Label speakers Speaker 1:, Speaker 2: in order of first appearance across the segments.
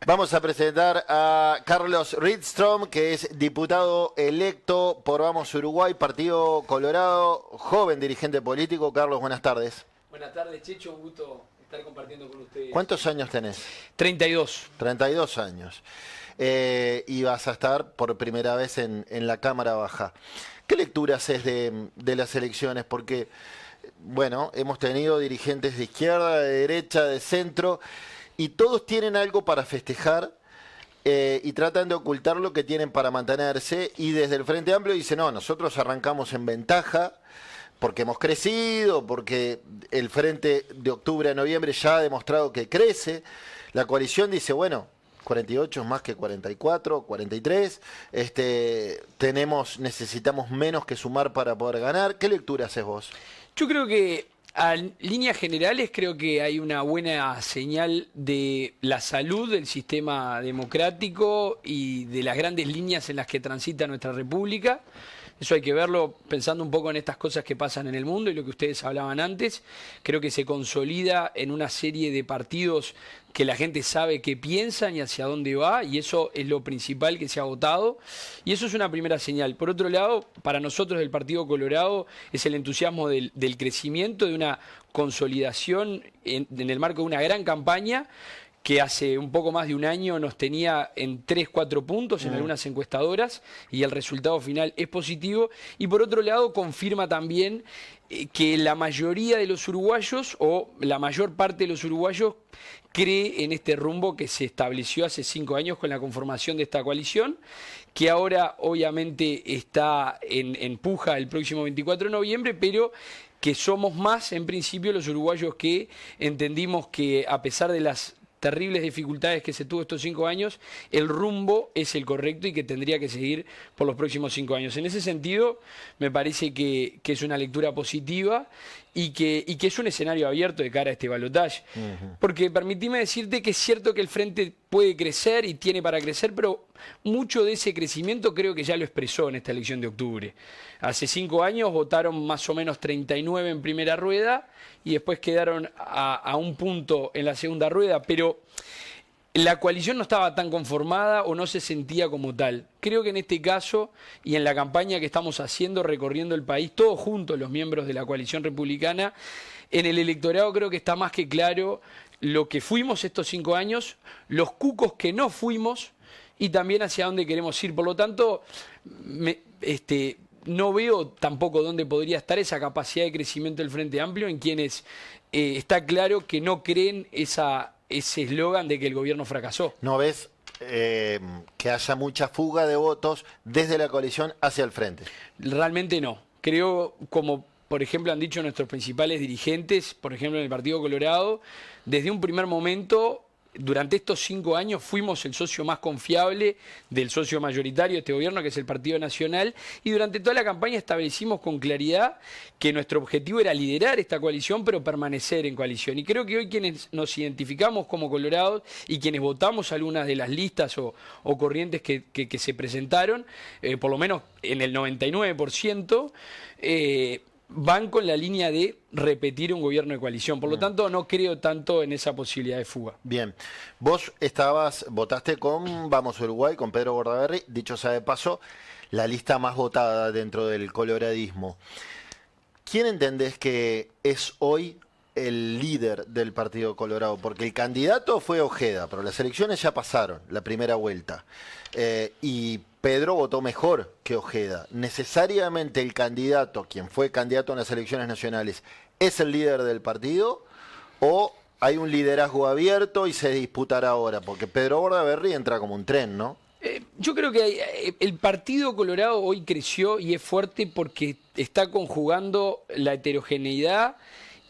Speaker 1: Vamos a presentar a Carlos Ridstrom, que es diputado electo por Vamos Uruguay, Partido Colorado, joven dirigente político. Carlos, buenas tardes.
Speaker 2: Buenas tardes, Checho, un gusto estar compartiendo con ustedes.
Speaker 1: ¿Cuántos años tenés?
Speaker 2: 32.
Speaker 1: 32 años. Y vas a estar por primera vez en la Cámara Baja. ¿Qué lectura haces de las elecciones? Porque, bueno, hemos tenido dirigentes de izquierda, de derecha, de centro, y todos tienen algo para festejar y tratan de ocultar lo que tienen para mantenerse. Y desde el Frente Amplio dicen, no, nosotros arrancamos en ventaja porque hemos crecido, porque el Frente de octubre a noviembre ya ha demostrado que crece. La coalición dice, bueno, 48 es más que 44, 43. Necesitamos menos que sumar para poder ganar. ¿Qué lectura haces vos?
Speaker 2: Yo creo que, en líneas generales, creo que hay una buena señal de la salud del sistema democrático y de las grandes líneas en las que transita nuestra república. Eso hay que verlo pensando un poco en estas cosas que pasan en el mundo y lo que ustedes hablaban antes. Creo que se consolida en una serie de partidos que la gente sabe qué piensan y hacia dónde va, y eso es lo principal que se ha votado, y eso es una primera señal. Por otro lado, para nosotros del Partido Colorado es el entusiasmo del crecimiento, de una consolidación en el marco de una gran campaña que hace un poco más de un año nos tenía en 3, 4 puntos en algunas encuestadoras, y el resultado final es positivo. Y por otro lado confirma también que la mayoría de los uruguayos, o la mayor parte de los uruguayos, cree en este rumbo que se estableció hace 5 años con la conformación de esta coalición, que ahora obviamente está en puja el próximo 24 de noviembre, pero que somos más en principio los uruguayos que entendimos que, a pesar de las terribles dificultades que se tuvo estos 5 años, el rumbo es el correcto y que tendría que seguir por los próximos 5 años. En ese sentido, me parece que es una lectura positiva y que es un escenario abierto de cara a este balotaje. Porque permitime decirte que es cierto que el Frente puede crecer y tiene para crecer, pero mucho de ese crecimiento creo que ya lo expresó en esta elección de octubre. Hace 5 años votaron más o menos 39 en primera rueda y después quedaron a un punto en la segunda rueda, pero la coalición no estaba tan conformada o no se sentía como tal. Creo que en este caso y en la campaña que estamos haciendo, recorriendo el país, todos juntos los miembros de la coalición republicana, en el electorado creo que está más que claro lo que fuimos estos 5 años, los cucos que no fuimos y también hacia dónde queremos ir. Por lo tanto, no veo tampoco dónde podría estar esa capacidad de crecimiento del Frente Amplio en quienes está claro que no creen ese eslogan de que el gobierno fracasó.
Speaker 1: ¿No ves que haya mucha fuga de votos desde la coalición hacia el Frente?
Speaker 2: Realmente no. Creo, como por ejemplo han dicho nuestros principales dirigentes, por ejemplo en el Partido Colorado, desde un primer momento, durante estos 5 años fuimos el socio más confiable del socio mayoritario de este gobierno, que es el Partido Nacional, y durante toda la campaña establecimos con claridad que nuestro objetivo era liderar esta coalición, pero permanecer en coalición. Y creo que hoy quienes nos identificamos como colorados y quienes votamos algunas de las listas o corrientes que se presentaron, por lo menos en el 99%, van con la línea de repetir un gobierno de coalición. Por lo tanto, no creo tanto en esa posibilidad de fuga.
Speaker 1: Bien. Vos votaste con Vamos Uruguay, con Pedro Bordaberry, dicho sea de paso, la lista más votada dentro del coloradismo. ¿Quién entendés que es hoy el líder del Partido Colorado? Porque el candidato fue Ojeda, pero las elecciones ya pasaron, la primera vuelta. Y Pedro votó mejor que Ojeda. ¿Necesariamente el candidato, quien fue candidato en las elecciones nacionales, es el líder del partido? ¿O hay un liderazgo abierto y se disputará ahora? Porque Pedro Bordaberry entra como un tren, ¿no?
Speaker 2: Yo creo que el Partido Colorado hoy creció y es fuerte porque está conjugando la heterogeneidad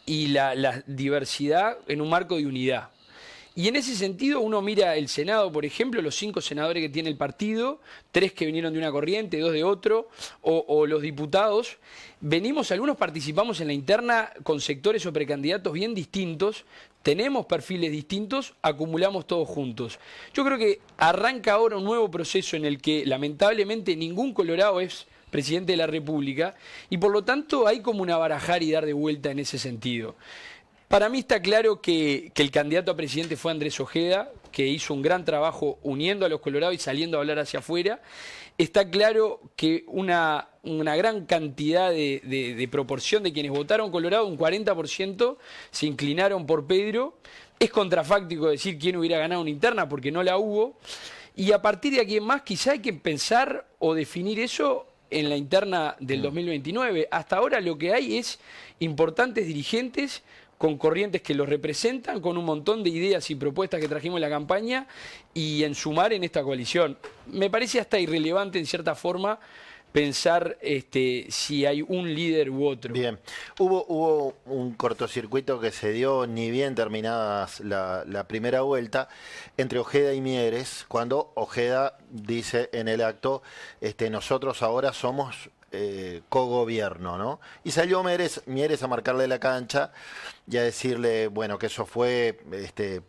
Speaker 2: y la diversidad en un marco de unidad. Y en ese sentido uno mira el Senado, por ejemplo, los 5 senadores que tiene el partido, 3 que vinieron de una corriente, 2 de otro, o los diputados. Algunos participamos en la interna con sectores o precandidatos bien distintos, tenemos perfiles distintos, acumulamos todos juntos. Yo creo que arranca ahora un nuevo proceso en el que lamentablemente ningún colorado es presidente de la República y por lo tanto hay como una barajar y dar de vuelta en ese sentido. Para mí está claro que el candidato a presidente fue Andrés Ojeda, que hizo un gran trabajo uniendo a los colorados y saliendo a hablar hacia afuera. Está claro que una gran cantidad de proporción de quienes votaron Colorado, un 40%, se inclinaron por Pedro. Es contrafáctico decir quién hubiera ganado una interna porque no la hubo. Y a partir de aquí en más, quizá hay que pensar o definir eso en la interna del 2029. Hasta ahora lo que hay es importantes dirigentes con corrientes que los representan, con un montón de ideas y propuestas que trajimos en la campaña y en sumar en esta coalición. Me parece hasta irrelevante en cierta forma pensar si hay un líder u otro.
Speaker 1: Bien, hubo un cortocircuito que se dio ni bien terminadas la primera vuelta entre Ojeda y Mieres, cuando Ojeda dice en el acto, nosotros ahora somos cogobierno, ¿no? Y salió Mieres a marcarle la cancha y a decirle, bueno, que eso fue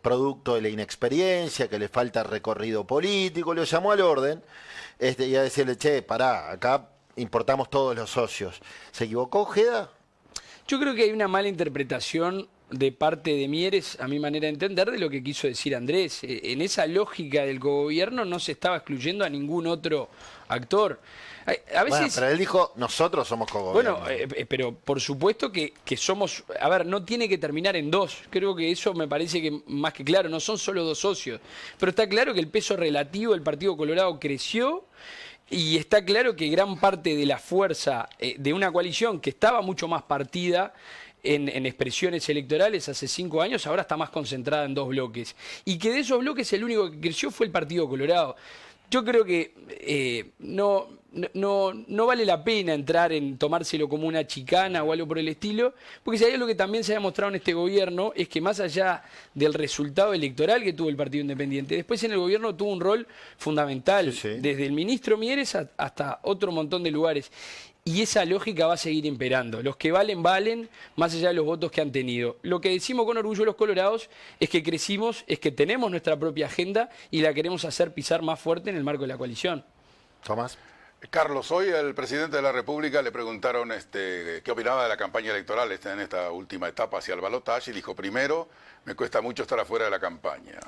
Speaker 1: producto de la inexperiencia, que le falta recorrido político, lo llamó al orden, y a decirle, che, pará, acá importamos todos los socios. ¿Se equivocó Ojeda?
Speaker 2: Yo creo que hay una mala interpretación de parte de Mieres, a mi manera de entender, de lo que quiso decir Andrés. En esa lógica del cogobierno no se estaba excluyendo a ningún otro actor. A veces,
Speaker 1: bueno, pero él dijo, nosotros somos cogobierno.
Speaker 2: Bueno, pero por supuesto que somos... A ver, no tiene que terminar en dos. Creo que eso me parece que más que claro. No son solo dos socios. Pero está claro que el peso relativo del Partido Colorado creció. Y está claro que gran parte de la fuerza de una coalición que estaba mucho más partida en expresiones electorales hace 5 años, ahora está más concentrada en 2 bloques. Y que de esos bloques el único que creció fue el Partido Colorado. Yo creo que no vale la pena entrar en tomárselo como una chicana o algo por el estilo, porque si hay algo que también se ha demostrado en este gobierno es que más allá del resultado electoral que tuvo el Partido Independiente, después en el gobierno tuvo un rol fundamental,
Speaker 1: sí.
Speaker 2: desde el ministro Mieres hasta otro montón de lugares. Y esa lógica va a seguir imperando. Los que valen, valen, más allá de los votos que han tenido. Lo que decimos con orgullo los colorados es que crecimos, es que tenemos nuestra propia agenda y la queremos hacer pisar más fuerte en el marco de la coalición.
Speaker 1: Tomás.
Speaker 3: Carlos, hoy al presidente de la República le preguntaron qué opinaba de la campaña electoral en esta última etapa hacia el balotaje y dijo, primero, me cuesta mucho estar afuera de la campaña.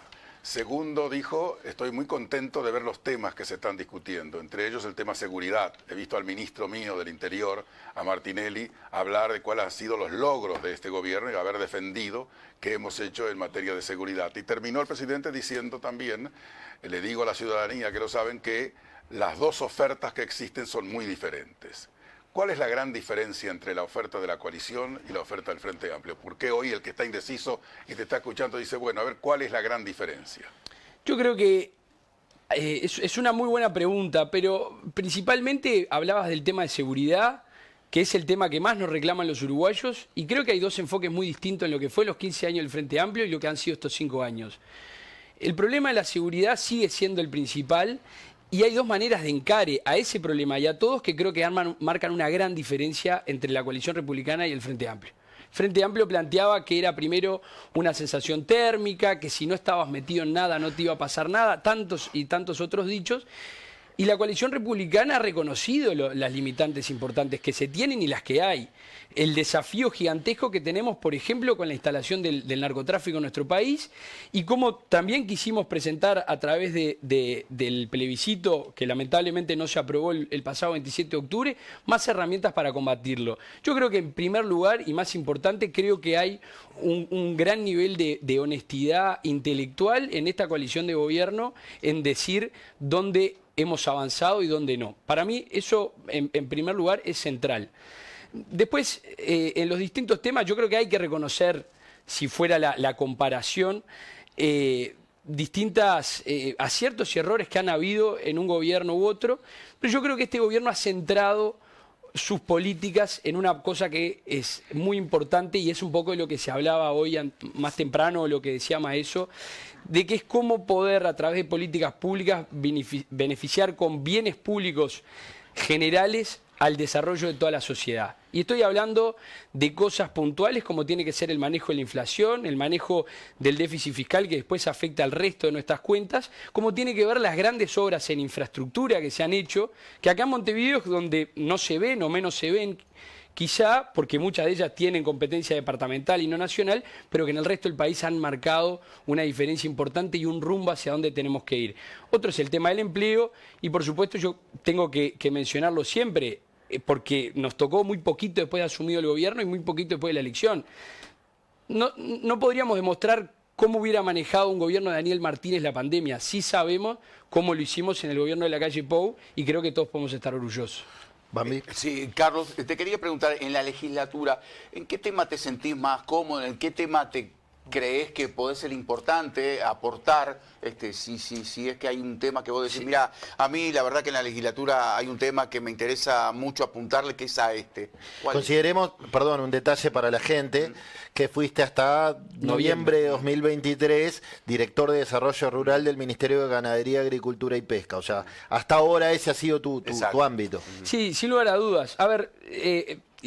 Speaker 3: Segundo, dijo, estoy muy contento de ver los temas que se están discutiendo, entre ellos el tema seguridad. He visto al ministro mío del Interior, a Martinelli, hablar de cuáles han sido los logros de este gobierno y haber defendido qué hemos hecho en materia de seguridad. Y terminó el presidente diciendo también, le digo a la ciudadanía que lo saben, que las dos ofertas que existen son muy diferentes. ¿Cuál es la gran diferencia entre la oferta de la coalición y la oferta del Frente Amplio? ¿Por qué hoy el que está indeciso y te está escuchando dice, bueno, a ver, ¿cuál es la gran diferencia?
Speaker 2: Yo creo que es una muy buena pregunta, pero principalmente hablabas del tema de seguridad, que es el tema que más nos reclaman los uruguayos, y creo que hay dos enfoques muy distintos en lo que fue los 15 años del Frente Amplio y lo que han sido estos 5 años. El problema de la seguridad sigue siendo el principal. Y hay dos maneras de encare a ese problema y a todos que creo que marcan una gran diferencia entre la coalición republicana y el Frente Amplio. El Frente Amplio planteaba que era primero una sensación térmica, que si no estabas metido en nada no te iba a pasar nada, tantos y tantos otros dichos. Y la coalición republicana ha reconocido las limitantes importantes que se tienen y las que hay. El desafío gigantesco que tenemos, por ejemplo, con la instalación del narcotráfico en nuestro país y cómo también quisimos presentar a través del plebiscito, que lamentablemente no se aprobó el pasado 27 de octubre, más herramientas para combatirlo. Yo creo que en primer lugar, y más importante, creo que hay un gran nivel de honestidad intelectual en esta coalición de gobierno en decir dónde hemos avanzado y dónde no. Para mí eso, en primer lugar, es central. Después, en los distintos temas, yo creo que hay que reconocer, si fuera la comparación, distintas aciertos y errores que han habido en un gobierno u otro, pero yo creo que este gobierno ha centrado sus políticas en una cosa que es muy importante y es un poco de lo que se hablaba hoy más temprano, lo que decía Maeso, de que es cómo poder a través de políticas públicas beneficiar con bienes públicos generales al desarrollo de toda la sociedad. Y estoy hablando de cosas puntuales como tiene que ser el manejo de la inflación, el manejo del déficit fiscal que después afecta al resto de nuestras cuentas, como tiene que ver las grandes obras en infraestructura que se han hecho, que acá en Montevideo es donde no se ven o menos se ven, quizá porque muchas de ellas tienen competencia departamental y no nacional, pero que en el resto del país han marcado una diferencia importante y un rumbo hacia dónde tenemos que ir. Otro es el tema del empleo y por supuesto yo tengo que mencionarlo siempre, porque nos tocó muy poquito después de asumido el gobierno y muy poquito después de la elección. No podríamos demostrar cómo hubiera manejado un gobierno de Daniel Martínez la pandemia. Sí sabemos cómo lo hicimos en el gobierno de la calle Pou y creo que todos podemos estar orgullosos.
Speaker 1: Bambi.
Speaker 4: Sí, Carlos, te quería preguntar, en la legislatura, ¿en qué tema te sentís más cómodo? ¿En qué tema te crees que podés ser importante, aportar? Si es que hay un tema que vos decís, mira, a mí la verdad que en la legislatura hay un tema que me interesa mucho apuntarle, que es a este.
Speaker 1: Consideremos, perdón, un detalle para la gente, que fuiste hasta noviembre de 2023 director de Desarrollo Rural del Ministerio de Ganadería, Agricultura y Pesca. O sea, hasta ahora ese ha sido tu ámbito.
Speaker 2: Sí, sin lugar a dudas. A ver,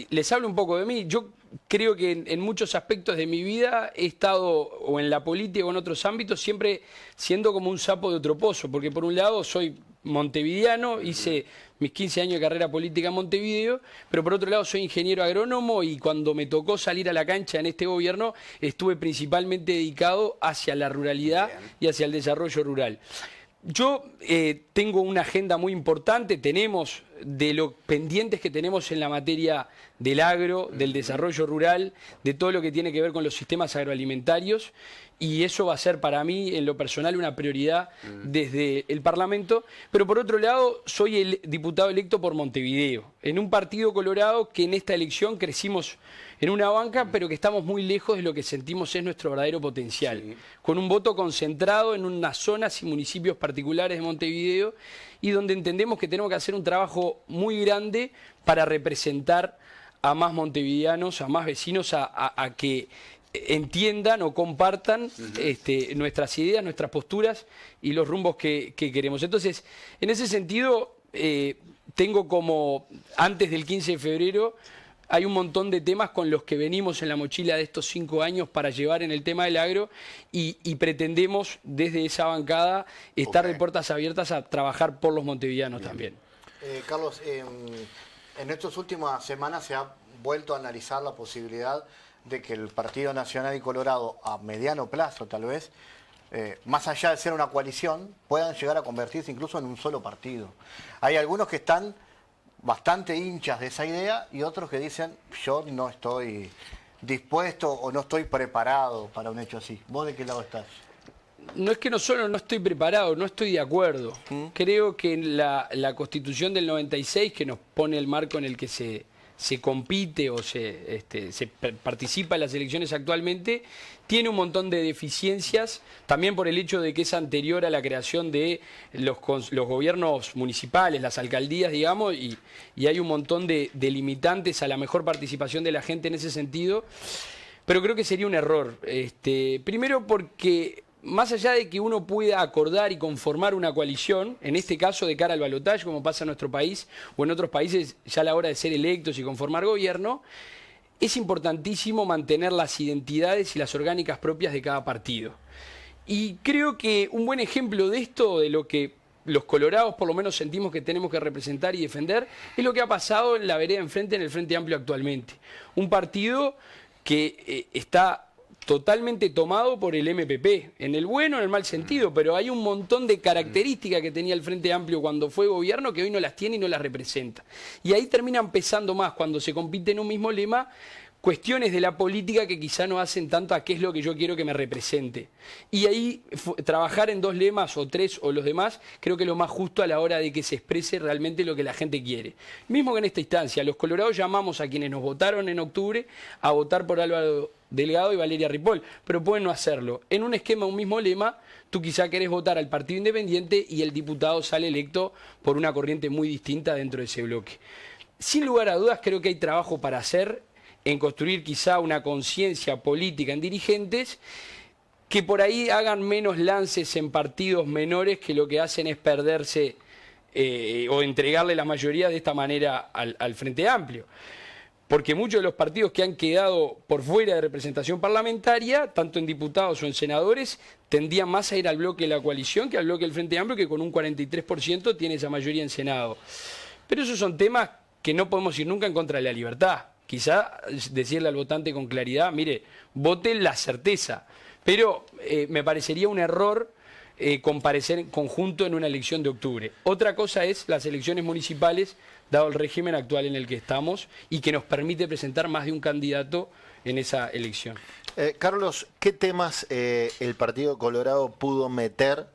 Speaker 2: les hablo un poco de mí. Yo creo que en muchos aspectos de mi vida he estado, o en la política o en otros ámbitos, siempre siendo como un sapo de otro pozo, porque por un lado soy montevideano, hice mis 15 años de carrera política en Montevideo, pero por otro lado soy ingeniero agrónomo y cuando me tocó salir a la cancha en este gobierno estuve principalmente dedicado hacia la ruralidad y hacia el desarrollo rural. Yo tengo una agenda muy importante, tenemos de los pendientes que tenemos en la materia del agro, del desarrollo rural, de todo lo que tiene que ver con los sistemas agroalimentarios, y eso va a ser para mí, en lo personal, una prioridad desde el Parlamento. Pero por otro lado, soy el diputado electo por Montevideo, en un partido colorado que en esta elección crecimos en una banca, pero que estamos muy lejos de lo que sentimos es nuestro verdadero potencial. Sí. Con un voto concentrado en unas zonas y municipios particulares de Montevideo, y donde entendemos que tenemos que hacer un trabajo muy grande para representar a más montevideanos, a más vecinos, a que entiendan o compartan nuestras ideas, nuestras posturas y los rumbos que queremos. Entonces, en ese sentido, tengo como, antes del 15 de febrero, hay un montón de temas con los que venimos en la mochila de estos 5 años para llevar en el tema del agro y pretendemos desde esa bancada estar de puertas abiertas a trabajar por los montevideanos también.
Speaker 5: Carlos, en estas últimas semanas se ha vuelto a analizar la posibilidad de que el Partido Nacional y Colorado, a mediano plazo tal vez, más allá de ser una coalición, puedan llegar a convertirse incluso en un solo partido. Hay algunos que están bastante hinchas de esa idea y otros que dicen, yo no estoy dispuesto o no estoy preparado para un hecho así. ¿Vos de qué lado estás?
Speaker 2: No es que no solo no estoy preparado, no estoy de acuerdo. Creo que la Constitución del 96, que nos pone el marco en el que se compite o se participa en las elecciones actualmente, tiene un montón de deficiencias, también por el hecho de que es anterior a la creación de los gobiernos municipales, las alcaldías, digamos, y hay un montón de limitantes a la mejor participación de la gente en ese sentido, pero creo que sería un error. Primero porque más allá de que uno pueda acordar y conformar una coalición, en este caso de cara al balotaje, como pasa en nuestro país o en otros países ya a la hora de ser electos y conformar gobierno, es importantísimo mantener las identidades y las orgánicas propias de cada partido. Y creo que un buen ejemplo de esto, de lo que los colorados por lo menos sentimos que tenemos que representar y defender, es lo que ha pasado en la vereda enfrente, en el Frente Amplio actualmente. Un partido que está totalmente tomado por el MPP, en el bueno o en el mal sentido, pero hay un montón de características que tenía el Frente Amplio cuando fue gobierno que hoy no las tiene y no las representa. Y ahí terminan pesando más cuando se compite en un mismo lema cuestiones de la política que quizá no hacen tanto a qué es lo que yo quiero que me represente. Y ahí trabajar en 2 lemas o 3 o los demás, creo que es lo más justo a la hora de que se exprese realmente lo que la gente quiere. Mismo que en esta instancia, los colorados llamamos a quienes nos votaron en octubre a votar por Álvaro Delgado y Valeria Ripoll, pero pueden no hacerlo. En un esquema, un mismo lema, tú quizá querés votar al Partido Independiente y el diputado sale electo por una corriente muy distinta dentro de ese bloque. Sin lugar a dudas, creo que hay trabajo para hacer en construir quizá una conciencia política en dirigentes que por ahí hagan menos lances en partidos menores que lo que hacen es perderse o entregarle la mayoría de esta manera al Frente Amplio. Porque muchos de los partidos que han quedado por fuera de representación parlamentaria, tanto en diputados o en senadores, tendían más a ir al bloque de la coalición que al bloque del Frente Amplio, que con un 43% tiene esa mayoría en Senado. Pero esos son temas que no podemos ir nunca en contra de la libertad. quizá decirle al votante con claridad, mire, vote la certeza, pero me parecería un error comparecer en conjunto en una elección de octubre. Otra cosa es las elecciones municipales, dado el régimen actual en el que estamos y que nos permite presentar más de un candidato en esa elección.
Speaker 1: Carlos, ¿qué temas el Partido Colorado pudo meter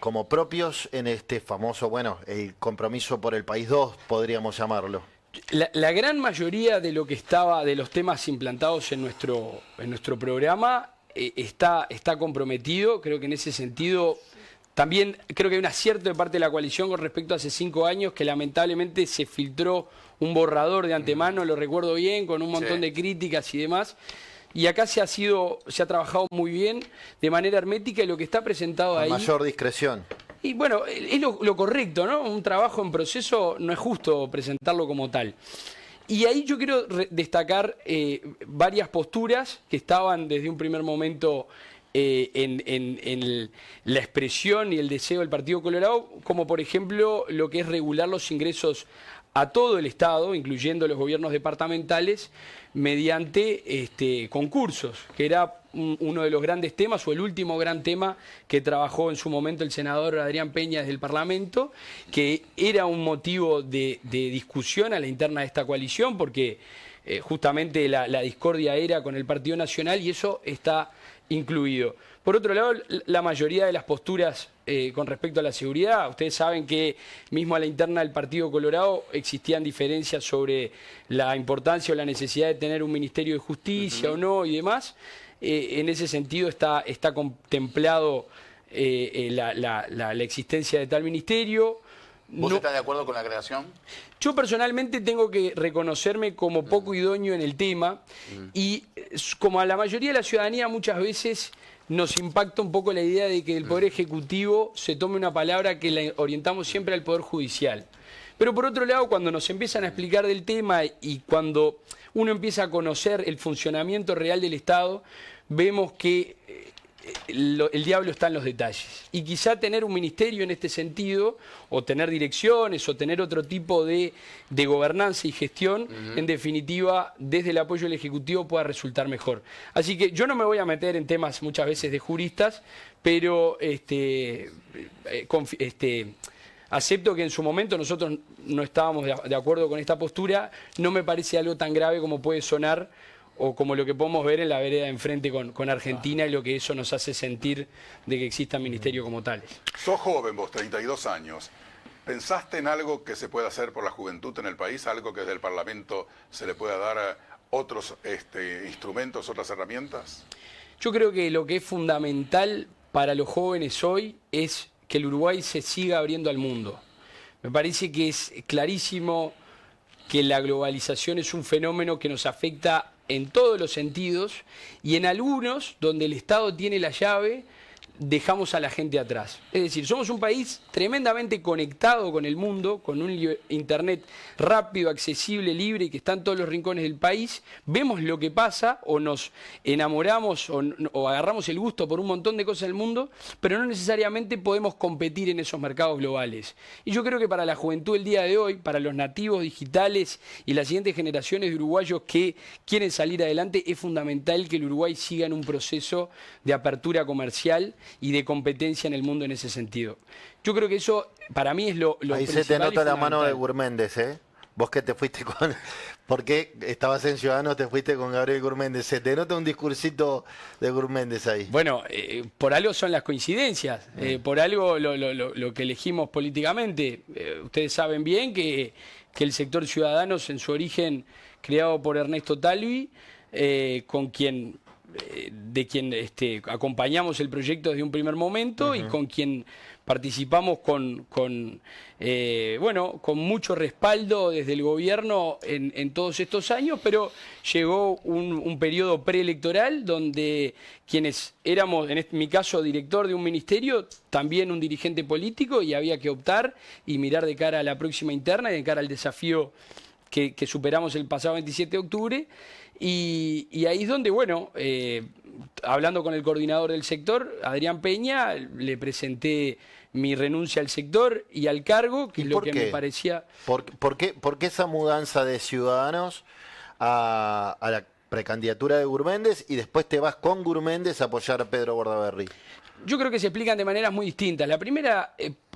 Speaker 1: como propios en este famoso, bueno, el compromiso por el país 2, podríamos llamarlo?
Speaker 2: La gran mayoría de lo que estaba, de los temas implantados en nuestro programa, está comprometido. Creo que en ese sentido también creo que hay un acierto de parte de la coalición con respecto a hace 5 años, que lamentablemente se filtró un borrador de antemano, lo recuerdo bien, con un montón de críticas y demás. Y acá se ha trabajado muy bien, de manera hermética, y lo que está presentado ahí...
Speaker 1: Mayor discreción.
Speaker 2: Y bueno, es lo correcto, ¿no? Un trabajo en proceso no es justo presentarlo como tal. Y ahí yo quiero destacar varias posturas que estaban desde un primer momento en la expresión y el deseo del Partido Colorado, como por ejemplo lo que es regular los ingresos a todo el Estado, incluyendo los gobiernos departamentales, mediante concursos, que era uno de los grandes temas, o el último gran tema que trabajó en su momento el senador Adrián Peña desde el Parlamento, que era un motivo de discusión a la interna de esta coalición, porque justamente la discordia era con el Partido Nacional, y eso está incluido. Por otro lado, la mayoría de las posturas con respecto a la seguridad, ustedes saben que mismo a la interna del Partido Colorado existían diferencias sobre la importancia o la necesidad de tener un Ministerio de Justicia o no y demás. En ese sentido está contemplado la existencia de tal ministerio.
Speaker 4: ¿Vos estás de acuerdo con la creación?
Speaker 2: Yo personalmente tengo que reconocerme como poco idóneo en el tema y como a la mayoría de la ciudadanía muchas veces nos impacta un poco la idea de que el Poder Ejecutivo se tome una palabra que la orientamos siempre al Poder Judicial. Pero por otro lado, cuando nos empiezan a explicar del tema y cuando uno empieza a conocer el funcionamiento real del Estado, vemos que el diablo está en los detalles. Y quizá tener un ministerio en este sentido, o tener direcciones, o tener otro tipo de gobernanza y gestión, en definitiva, desde el apoyo del Ejecutivo pueda resultar mejor. Así que yo no me voy a meter en temas muchas veces de juristas, pero acepto que en su momento nosotros no estábamos de acuerdo con esta postura. No me parece algo tan grave como puede sonar, o como lo que podemos ver en la vereda de enfrente con Argentina, y lo que eso nos hace sentir de que existan ministerios como tales.
Speaker 3: Sos joven vos, 32 años. ¿Pensaste en algo que se pueda hacer por la juventud en el país? ¿Algo que desde el Parlamento se le pueda dar otros instrumentos, otras herramientas?
Speaker 2: Yo creo que lo que es fundamental para los jóvenes hoy es que el Uruguay se siga abriendo al mundo. Me parece que es clarísimo que la globalización es un fenómeno que nos afecta en todos los sentidos, y en algunos, donde el Estado tiene la llave, dejamos a la gente atrás. Es decir, somos un país tremendamente conectado con el mundo, con un internet rápido, accesible, libre, y que está en todos los rincones del país. Vemos lo que pasa, o nos enamoramos o agarramos el gusto por un montón de cosas del mundo, pero no necesariamente podemos competir en esos mercados globales. Y yo creo que para la juventud del día de hoy, para los nativos digitales y las siguientes generaciones de uruguayos que quieren salir adelante, es fundamental que el Uruguay siga en un proceso de apertura comercial y de competencia en el mundo en ese sentido. Yo creo que eso para mí es lo
Speaker 1: Ahí
Speaker 2: principal.
Speaker 1: se te nota
Speaker 2: y
Speaker 1: la mano de
Speaker 2: fundamental.
Speaker 1: Gurméndez, ¿eh? Vos que te fuiste con... ¿Por qué estabas en Ciudadanos, te fuiste con Gabriel Gurméndez? Se te nota un discursito de Gurméndez ahí.
Speaker 2: Bueno, por algo son las coincidencias, por algo lo que elegimos políticamente. Ustedes saben bien que el sector Ciudadanos, en su origen creado por Ernesto Talvi, con quien acompañamos el proyecto desde un primer momento y con quien participamos con mucho respaldo desde el gobierno en todos estos años, pero llegó un periodo preelectoral donde quienes éramos, en mi caso, director de un ministerio, también un dirigente político, y había que optar y mirar de cara a la próxima interna y de cara al desafío que superamos el pasado 27 de octubre. Y ahí es donde, bueno, hablando con el coordinador del sector, Adrián Peña, le presenté mi renuncia al sector y al cargo, que es lo que me parecía...
Speaker 1: ¿Por qué esa mudanza de Ciudadanos a la precandidatura de Gurméndez y después te vas con Gurméndez a apoyar a Pedro Bordaberry?
Speaker 2: Yo creo que se explican de maneras muy distintas. La primera,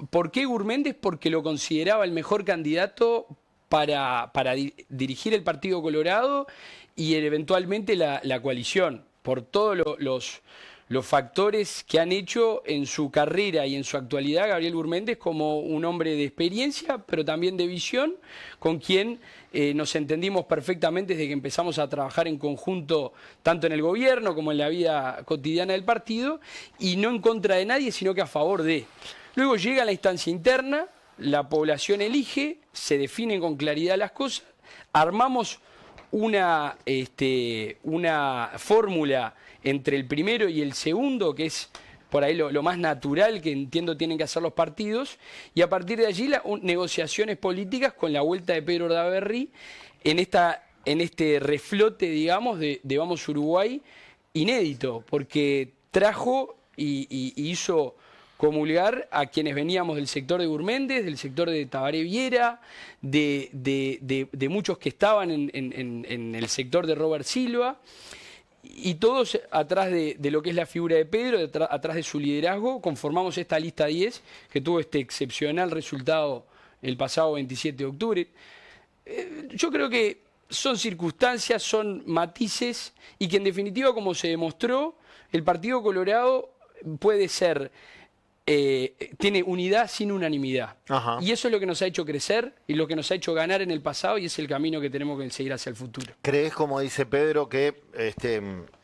Speaker 2: ¿por qué Gurméndez? Porque lo consideraba el mejor candidato para dirigir el Partido Colorado y eventualmente la coalición, por todos los factores que han hecho en su carrera y en su actualidad Gabriel Gurméndez como un hombre de experiencia, pero también de visión, con quien nos entendimos perfectamente desde que empezamos a trabajar en conjunto, tanto en el gobierno como en la vida cotidiana del partido, y no en contra de nadie, sino que a favor de. Luego llega la instancia interna, la población elige, se definen con claridad las cosas, armamos una fórmula entre el primero y el segundo, que es por ahí lo más natural que entiendo tienen que hacer los partidos, y a partir de allí negociaciones políticas con la vuelta de Pedro Bordaberry en este reflote, digamos, de Vamos Uruguay inédito, porque trajo y hizo comulgar a quienes veníamos del sector de Gurméndez, del sector de Tabaré Viera, de muchos que estaban en el sector de Robert Silva, y todos atrás de lo que es la figura de Pedro, atrás de su liderazgo, conformamos esta lista 10 que tuvo este excepcional resultado el pasado 27 de octubre. Yo creo que son circunstancias, son matices, y que en definitiva, como se demostró, el Partido Colorado puede ser... tiene unidad sin unanimidad. Ajá. Y eso es lo que nos ha hecho crecer y lo que nos ha hecho ganar en el pasado, y es el camino que tenemos que seguir hacia el futuro.
Speaker 1: ¿Crees, como dice Pedro, que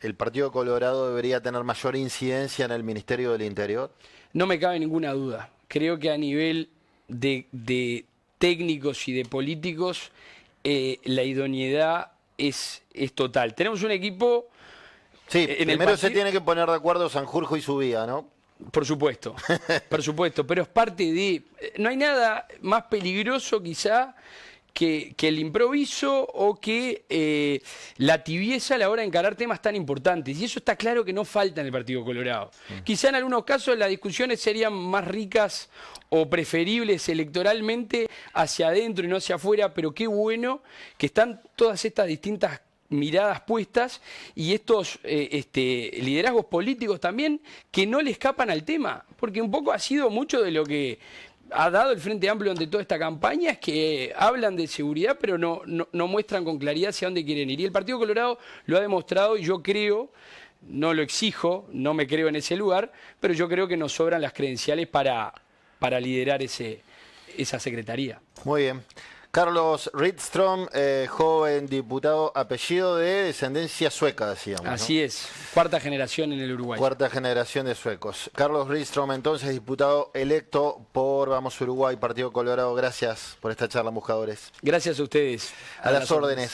Speaker 1: el Partido Colorado debería tener mayor incidencia en el Ministerio del Interior?
Speaker 2: No me cabe ninguna duda. Creo que a nivel de técnicos y de políticos la idoneidad es total. Tenemos un equipo...
Speaker 1: Sí, primero se tiene que poner de acuerdo Sanjurjo y Subía, ¿no?
Speaker 2: Por supuesto, pero es parte de... No hay nada más peligroso quizá que el improviso o que la tibieza a la hora de encarar temas tan importantes. Y eso está claro que no falta en el Partido Colorado. Quizá en algunos casos las discusiones serían más ricas o preferibles electoralmente hacia adentro y no hacia afuera, pero qué bueno que están todas estas distintas miradas puestas y estos liderazgos políticos también que no le escapan al tema, porque un poco ha sido mucho de lo que ha dado el Frente Amplio ante toda esta campaña, es que hablan de seguridad pero no muestran con claridad hacia dónde quieren ir, y el Partido Colorado lo ha demostrado, y yo creo, no lo exijo, no me creo en ese lugar, pero yo creo que nos sobran las credenciales para liderar esa secretaría.
Speaker 1: Muy bien. Carlos Rydström, joven diputado, apellido de descendencia sueca, decíamos, ¿no?
Speaker 2: Así es, cuarta generación en el Uruguay.
Speaker 1: Cuarta generación de suecos. Carlos Rydström, entonces, diputado electo por Vamos Uruguay, Partido Colorado. Gracias por esta charla, Embajadores.
Speaker 2: Gracias a ustedes.
Speaker 1: A las órdenes.